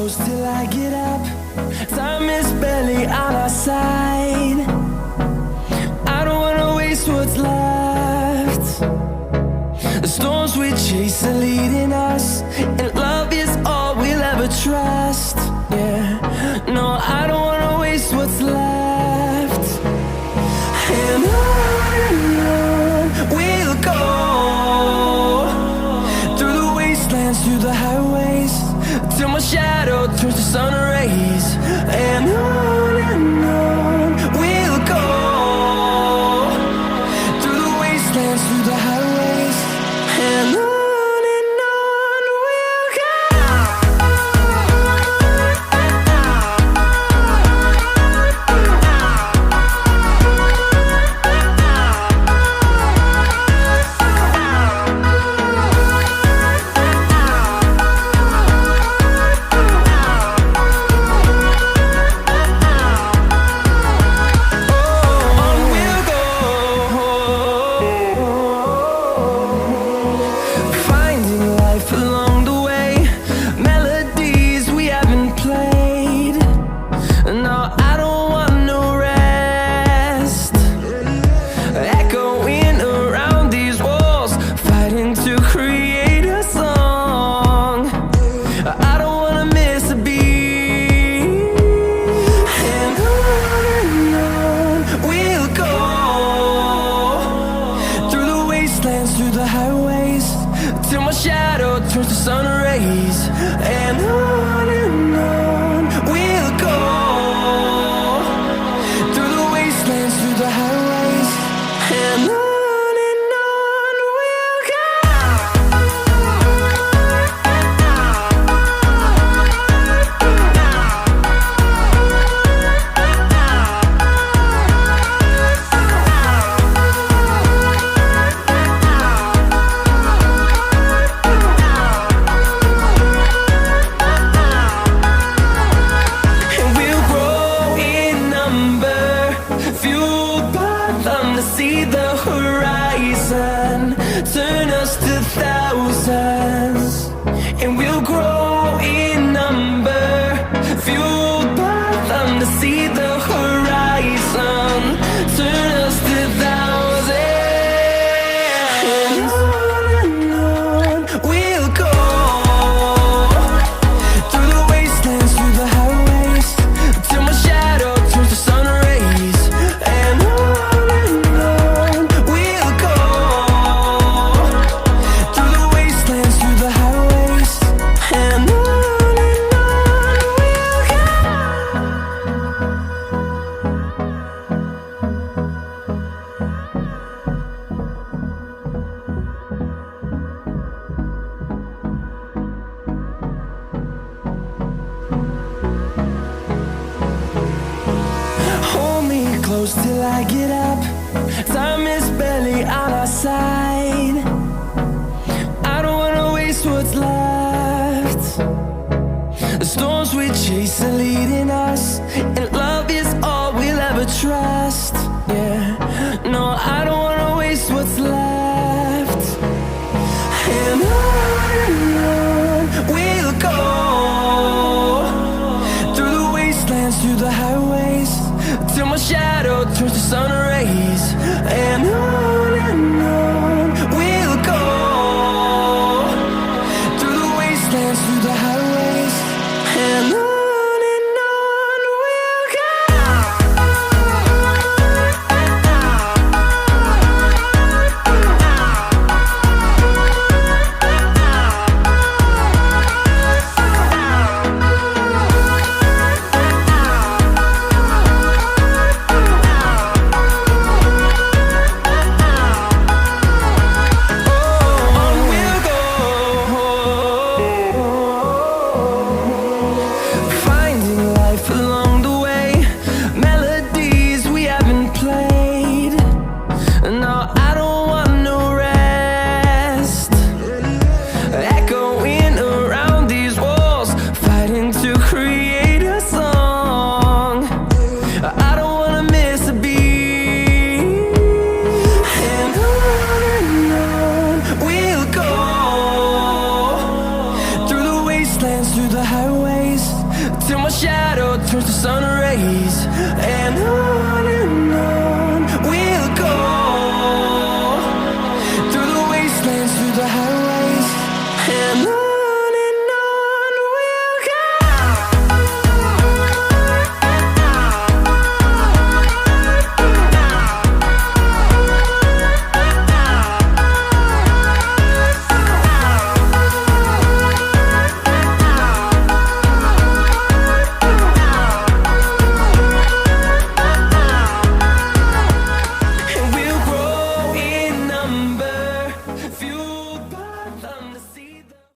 close till I get up. Time is barely on our side. I don't wanna waste what's left. The storms we chase are leading us, and love is all we'll ever trust. Yeah, no, I don't wanna waste what's left. And on we'll go, through the wastelands, through the highways, till my shadow turns to sun rays. And on we'll go, through the wastelands, through the highways, and on we'll go. Through the highways, till my shadow turns to sun rays. And on we'll go, through the wastelands, through the highways, and on we'll go. See the horizon turn us to thousands, and we'll grow in number, fueled by them to see the horizon turn us to thousands. And on we'll go, through the wastelands, through the highways, till my shadow turns to sun rays. And close till I get up. Time is barely on our side. I don't wanna waste what's left. The storms we chase are leading us, and love is all we'll ever trust. Yeah, no, I don't wanna waste what's left. And on we'll go, through the wastelands, through the highways, till my shadow turns to sun rays. And on we'll go, through the wastelands, through the highways, and on we'll go. till my shadow turns to sun rays. And on